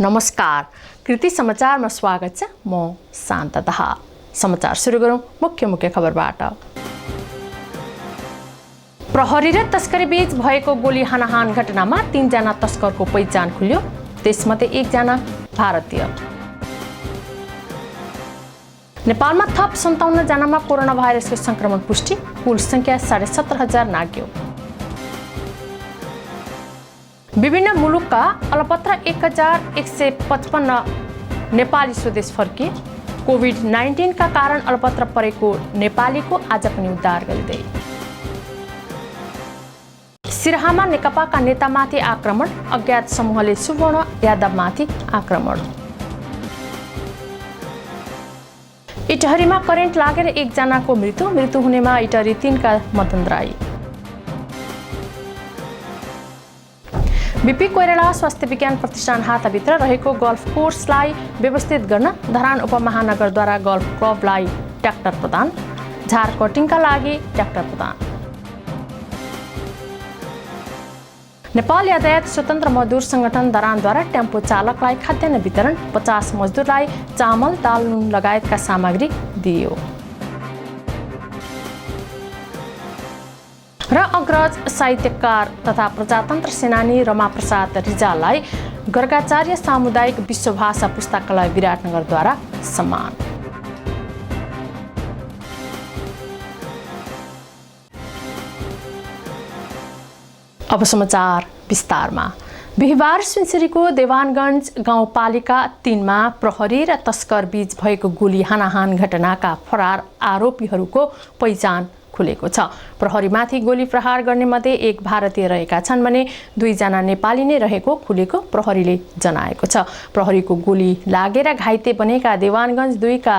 नमस्कार, कृति समाचारमा स्वागत छ। म शान्ता दाहाल। समाचार सुरु गरौँ मुख्य खबरबाट। प्रहरी र तस्करी बीच भएको गोली हानाहान घटनामा 3 जना तस्करको पहिचान खुल्यो। त्यसमध्ये 1 जना भारतीय। नेपालमा थप 57 जनामा कोरोना भाइरसको संक्रमण पुष्टि, कुल संख्या 17,500 नाग्यो। विभिन्न मुलुकका अलपत्र 1155 नेपाली स्वदेश फर्किए। कोभिड-19 का कारण अलपत्र परेको नेपालीको आज पनि उद्धार गरिँदै। सिराहामा नेकपाका नेतामाथि आक्रमण, अज्ञात समूहले सुवर्ण यादवमाथि आक्रमण। इटहरीमा करेन्ट लागेर 1 जनाको मृत्यु हुनेमा इटहरी 3 का मतदान। बीपी कोइराला स्वास्थ्य विज्ञान प्रतिष्ठान हाताभित्र रहेको गल्फ कोर्सलाई व्यवस्थित गर्न धरान उपमहानगरद्वारा गल्फ क्लबलाई ट्र्याक्टर प्रदान। झार कटिङका लागि ट्र्याक्टर प्रदान। नेपाल यातायात स्वतन्त्र मजदुर संगठन धरानद्वारा टेम्पो चालकलाई खाद्यान्न वितरण, 50 मजदुरलाई चामल, दाल, नुन लगायतका सामग्री दिइयो। र अग्रज साहित्यकार तथा प्रजातन्त्र सेनानी रमाप्रसाद रिजाललाई गर्गाचार्य सामुदायिक विश्वभाषा पुस्तकालय विराटनगरद्वारा सम्मान। अब समाचार विस्तारमा। बिहिबार सुनसरीको देवानगञ्ज गाउँपालिका 3 मा प्रहरी र तस्कर बीच भएको गोली हानाहान घटनाका फरार आरोपीहरूको पहिचान खुलेको छ। प्रहरीमाथि गोली प्रहार गर्ने मध्ये 1 भारतीय रहेका छन् भने 2 जना नेपाली नै रहेको खुलेको प्रहरीले जनाएको छ। प्रहरीको गोली लागेर घाइते बनेका देवानगञ्ज 2 का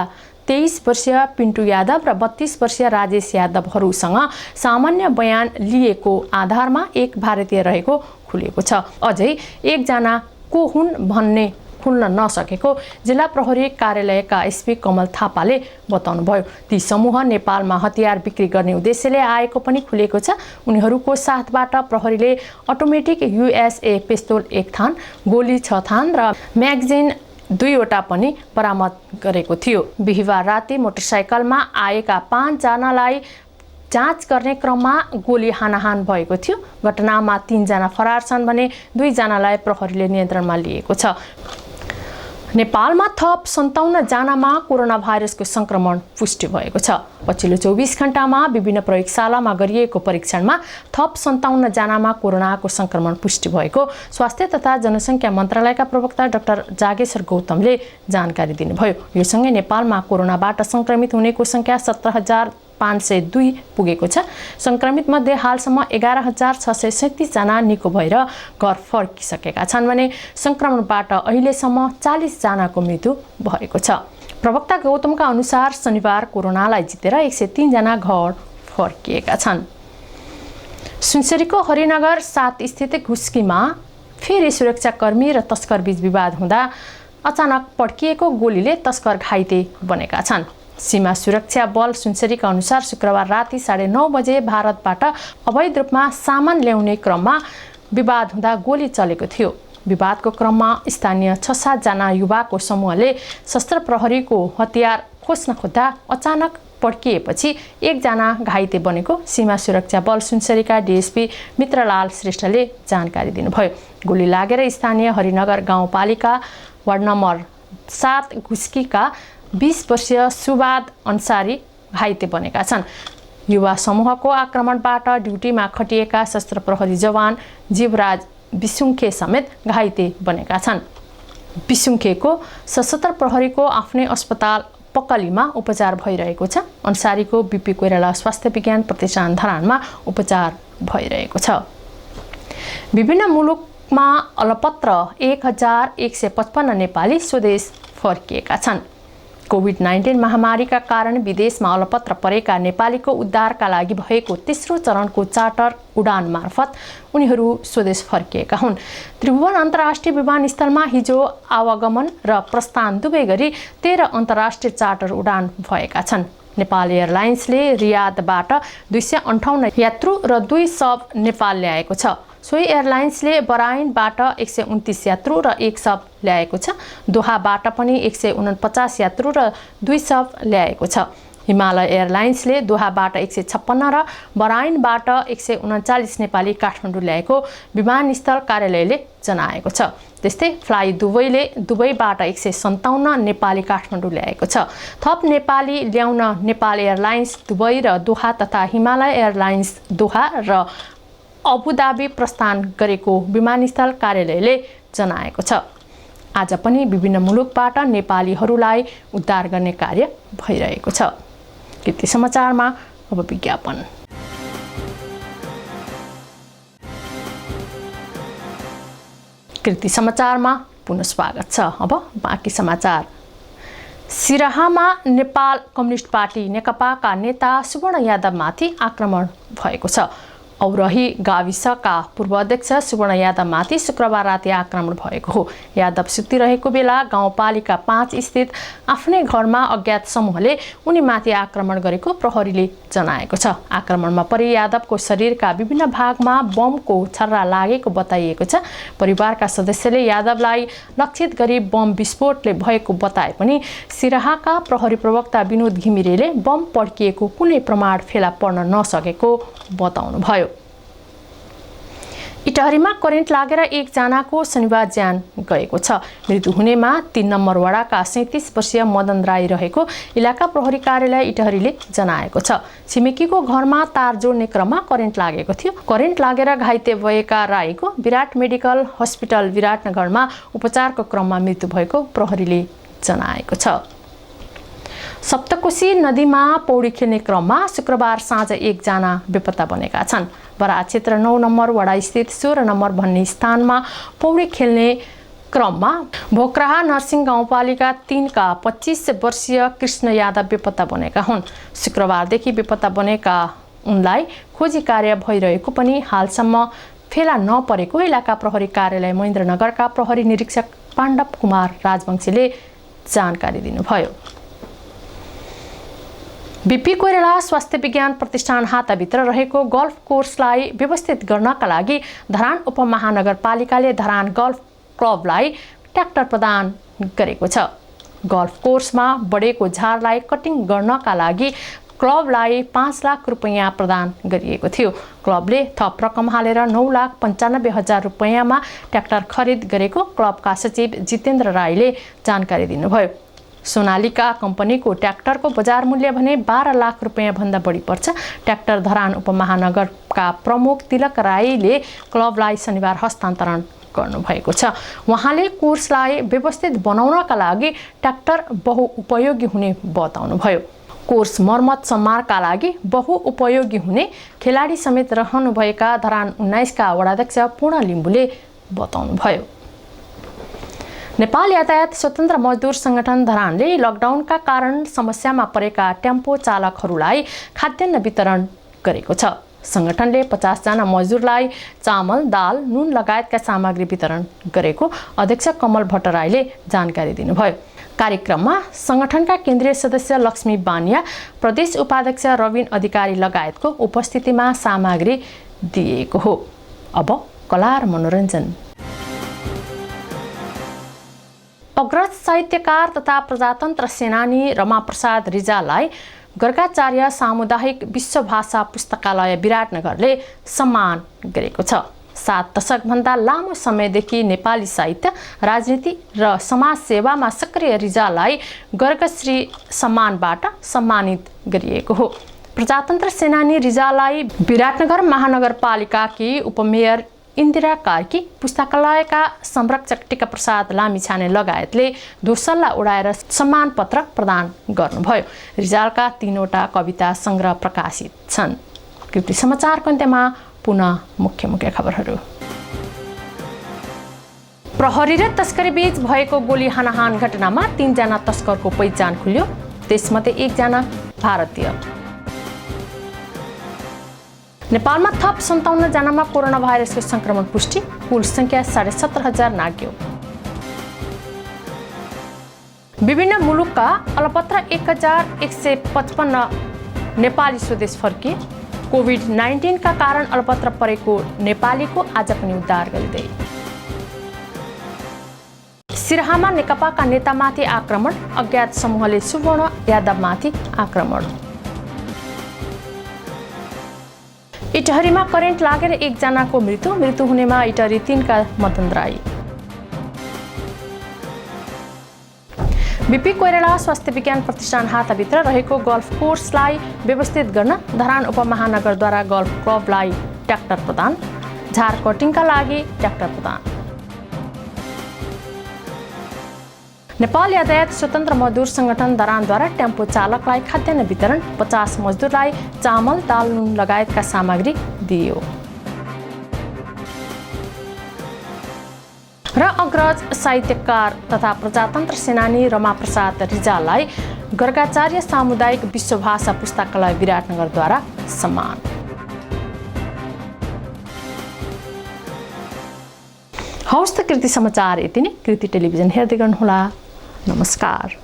23 वर्षीय पिन्टु यादव र 32 वर्षीय राजेश यादवहरूसँग सामान्य बयान लिएको आधारमा 1 भारतीय रहेको खुलेको छ। अझै 1 जना को हुन् भन्ने खुल्न नसकेको जिल्ला प्रहरी कार्यालयका एसपी कमल थापाले बताउनुभयो। ती समूह नेपालमा हतियार बिक्री गर्ने उद्देश्यले आएको पनि खुलेको छ। उनीहरूको साथबाट प्रहरीले अटोमेटिक USA पिस्तोल 1 थान, गोली 6 थान र म्यागजिन 2 वटा पनि बरामद गरेको थियो। बिहिबार राति मोटरसाइकलमा आएका 5 जनालाई जाँच गर्ने क्रममा गोली हानाहान भएको थियो। घटनामा 3 जना फरार छन् भने 2 जनालाई प्रहरीले नियन्त्रणमा लिएको छ। नेपालमा थप 57 जनामा कोरोना भाइरसको संक्रमण पुष्टि भएको छ। पछिल्लो 24 घण्टामा विभिन्न प्रयोगशालामा गरिएको परीक्षणमा थप 57 जनामा कोरोनाको संक्रमण पुष्टि भएको स्वास्थ्य तथा जनसङ्ख्या मन्त्रालयका प्रवक्ता डाक्टर जागेश्वर गौतमले जानकारी दिनुभयो। यो सँगै नेपालमा कोरोनाबाट संक्रमित हुनेको संख्या 17,502 पुगेको छ। संक्रमित मध्ये हालसम्म 11,637 जना निको भएर घर फर्किसकेका छन् भने संक्रमणबाट अहिलेसम्म 40 जनाको मृत्यु भएको छ। प्रवक्ता गौतमका अनुसार शनिबार कोरोनालाई जितेर 103 जना घर फर्किएका छन्। सुनसरीको हरिनगर 7 स्थित घुस्कीमा फेरि सुरक्षाकर्मी र तस्कर बीच विवाद हुँदा अचानक पड्किएको गोलीले तस्कर घाइते बनेका छन्। सीमा सुरक्षा बल सुनसरीका अनुसार शुक्रबार राति 9:30 बजे भारतबाट अवैध रूपमा सामान ल्याउने क्रममा विवाद हुँदा गोली चलेको थियो। विवादको क्रममा स्थानीय 6-7 जना युवाको समूहले शस्त्र प्रहरीको हतियार खोज्न खोज्दा अचानक पड्किएपछि 1 जना घाइते बनेको सीमा सुरक्षा बल सुनसरीका डीएसपी मित्रलाल श्रेष्ठले जानकारी दिनुभयो। गोली लागेर स्थानीय हरिनगर गाउँपालिका वार्ड नम्बर 7 घुस्कीका 20 वर्षीय सुबाद अन्सारी घाइते बनेका छन्। युवा समूहको आक्रमणबाट ड्युटीमा खटिएका शस्त्र प्रहरी जवान जीवराज बिसुङखे समेत घाइते बनेका छन्। बिसुङखेको सशस्त्र प्रहरीको आफ्नै अस्पताल पक्कलीमा उपचार भइरहेको छ। अन्सारीको बीपी कोइराला स्वास्थ्य विज्ञान प्रतिष्ठान धरानमा उपचार भइरहेको छ। विभिन्न मुलुकमा अलपत्र 1155 नेपाली स्वदेश फर्किएका छन्। कोभिड-19 महामारीका कारण विदेशमा अलपत्र परेका नेपालीको उद्धारका लागि भएको तेस्रो चरणको चार्टर उडान मार्फत उनीहरू स्वदेश फर्किएका हुन्। त्रिभुवन अन्तर्राष्ट्रिय विमानस्थलमा हिजो आवागमन र प्रस्थान दुवै गरी 13 अन्तर्राष्ट्रिय चार्टर उडान भएका छन्। नेपाल एयरलाइन्सले रियादबाट 258 यात्रु र 2 सब नेपाल ल्याएको छ। सोही एयरलाइन्सले बराइनबाट 129 यात्रु र 1 शव ल्याएको छ। दोहाबाट पनि 149 यात्रु र 2 शव ल्याएको छ। हिमालय एयरलाइन्सले दोहाबाट 156 र बराइनबाट 139 नेपाली काठमाडौँ ल्याएको विमानस्थल कार्यालयले जनाएको छ। त्यस्तै फ्लाइ दुबईले दुबईबाट 157 नेपाली काठमाडौँ ल्याएको छ। थप नेपाली ल्याउन नेपाल एयरलाइन्स दुबई र दोहा तथा हिमालय एयरलाइन्स दोहा र अबुधाबी प्रस्थान गरेको विमानस्थल कार्यालयले जनाएको छ। आज पनि विभिन्न मुलुकबाट नेपालीहरूलाई उद्धार गर्ने कार्य भइरहेको छ। कृति समाचारमा अब विज्ञापन। कृति समाचारमा पुनः स्वागत छ। अब बाँकी समाचार। सिराहामा नेपाल कम्युनिस्ट पार्टी नेकपाका नेता सुवर्ण यादवमाथि आक्रमण भएको छ। औरही गाविसका पूर्व अध्यक्ष सुवर्ण यादवमाथि शुक्रबार राति आक्रमण भएको हो। यादव सुतिरहेको बेला गाउँपालिका 5 स्थित आफ्नै घरमा अज्ञात समूहले उनीमाथि आक्रमण गरेको प्रहरीले जनाएको छ। आक्रमणमा परि यादवको शरीरका विभिन्न भागमा बमको छर्रा लागेको बताइएको छ। परिवारका सदस्यले यादवलाई लक्षित गरी बम विस्फोटले भएको बताए पनि सिराहाका प्रहरी प्रवक्ता विनोद घिमिरेले बम पड्किएको कुनै प्रमाण फेला पर्न नसकेको बताउनुभयो। इटहरीमा करेन्ट लागेर 1 जनाको शनिबार ज्यान गएको छ। मृत्यु हुनेमा 3 नम्बर वडाका 37 वर्षीय मदन राई रहेको इलाका प्रहरी कार्यालय इटहरीले जनाएको छ। छिमेकीको घरमा तार जोड्ने क्रममा करेन्ट लागेको थियो। करेन्ट लागेर घाइते भएका राईको विराट मेडिकल हस्पिटल विराटनगरमा उपचारको क्रममा मृत्यु भएको प्रहरीले जनाएको छ। सप्तकोशी नदीमा पौडी खेल्ने क्रममा शुक्रबार साँझ 1 जना बेपत्ता बनेका छन्। बराज क्षेत्र 9 नम्बर वडा स्थित 16 नम्बर भन्ने स्थानमा पौडी खेल्ने क्रममा भोक्राहा नरसिंह गाउँपालिका 3 का 25 वर्षीय कृष्ण यादव बेपत्ता बनेका हुन्। शुक्रबारदेखि बेपत्ता बनेका उनलाई खोजी कार्य भइरहेको पनि हालसम्म फेला नपरेको इलाका प्रहरी कार्यालय महेन्द्रनगरका प्रहरी निरीक्षक पाण्डव कुमार राजवंशीले जानकारी दिनुभयो। बीपी कोइराला स्वास्थ्य विज्ञान प्रतिष्ठान हाताभित्र रहेको गल्फ कोर्सलाई व्यवस्थित गर्नका लागि धरान उपमहानगरपालिकाले धरान गल्फ क्लबलाई ट्र्याक्टर प्रदान गरेको छ। गल्फ कोर्समा बढेको झारलाई कटिङ गर्नका लागि क्लबलाई 5 लाख रुपैयाँ प्रदान गरिएको थियो। क्लबले थप रकम हालेर 9,95,000 रुपैयाँमा ट्र्याक्टर खरिद गरेको क्लबका सचिव जितेन्द्र राईले जानकारी दिनुभयो। सोनालिका कम्पनीको ट्र्याक्टरको बजार मूल्य भने 12 लाख रुपैयाँ भन्दा बढी पर्छ। ट्र्याक्टर धरान उपमहानगरका प्रमुख तिलक राईले क्लबलाई शनिबार हस्तान्तरण गर्नुभएको छ। उहाँले कोर्सलाई व्यवस्थित बनाउनका लागि ट्र्याक्टर बहुउपयोगी हुने बताउनुभयो। कोर्स मर्मत सम्मारका लागि बहुउपयोगी हुने खेलाडी समेत रहनुभएका धरान 19 का वडाध्यक्ष पूर्ण लिम्बुले बताउनुभयो। नेपाल यातायात स्वतन्त्र मजदुर संगठन धरानले लकडाउनका कारण समस्यामा परेका टेम्पो चालकहरूलाई खाद्यान्न वितरण गरेको छ। संगठनले 50 जना मजदुरलाई चामल, दाल, नुन लगायतका सामग्री वितरण गरेको अध्यक्ष कमल भट्टराईले जानकारी दिनुभयो। कार्यक्रममा संगठनका केन्द्रीय सदस्य लक्ष्मी बानिया, प्रदेश उपाध्यक्ष रविन अधिकारी लगायतको उपस्थितिमा सामग्री दिएको हो। अब कला र मनोरञ्जन। अग्रज साहित्यकार तथा प्रजातन्त्र सेनानी रमाप्रसाद रिजाललाई गर्गाचार्य सामुदायिक विश्वभाषा पुस्तकालय विराटनगरले सम्मान गरेको छ। 7 दशकभन्दा लामो समयदेखि नेपाली साहित्य, राजनीति र समाज सेवामा सक्रिय रिजाललाई गर्गश्री सम्मानबाट सम्मानित गरिएको हो। प्रजातन्त्र सेनानी रिजाललाई विराटनगर महानगरपालिकाकी उपमेयर इन्दिरा कार्की, पुस्तकालयका संरक्षक टिका प्रसाद लामिछाने लगायतले दोसल्ला उडाएर सम्मान पत्र प्रदान गर्नुभयो। रिजालका 3वटा कविता संग्रह प्रकाशित छन्। कृति समाचारको अन्त्यमा पुनः मुख्य खबरहरू। प्रहरी र तस्करी बीच भएको गोली हानाहान घटनामा 3 जना तस्करको पहिचान खुल्यो। त्यसमध्ये 1 जना भारतीय। नेपालमा थप 57 जनामा कोरोना भाइरसको संक्रमण पुष्टि, कुल संख्या 17,500 नाग्यो। विभिन्न मुलुकका अलपत्र 1155 नेपाली स्वदेश फर्किए। कोभिड-19 का कारण अलपत्र परेको नेपालीको आज पनि उद्धार गरिँदै। सिराहामा नेकपाका नेतामाथि आक्रमण, अज्ञात समूहले सुवर्ण यादवमाथि आक्रमण। इटहरीमा करेन्ट लागेर एकजनाको मृत्यु हुनेमा इटहरी 3 का मदनराई। बीपी कोइराला स्वास्थ्य विज्ञान प्रतिष्ठान हाताभित्र रहेको गल्फ कोर्सलाई व्यवस्थित गर्न धरान उपमहानगरद्वारा गल्फ क्लबलाई ट्र्याक्टर प्रदान, झार कटिङका लागि ट्र्याक्टर प्रदान। नेपाल यातायात स्वतन्त्र मजदुर संगठन धरानद्वारा टेम्पो चालकलाई खाद्यान्न वितरण, 50 मजदुरलाई चामल, दाल, नुन लगायतका सामग्री दिइयो। र अग्रज साहित्यकार तथा प्रजातन्त्र सेनानी रमाप्रसाद रिजाललाई गर्गाचार्य सामुदायिक विश्वभाषा पुस्तकालय विराटनगरद्वारा सम्मान। हवस् त कृति समाचार यति नै। कृति टेलिभिजन हेर्दै गर्नुहोला। नमस्कार।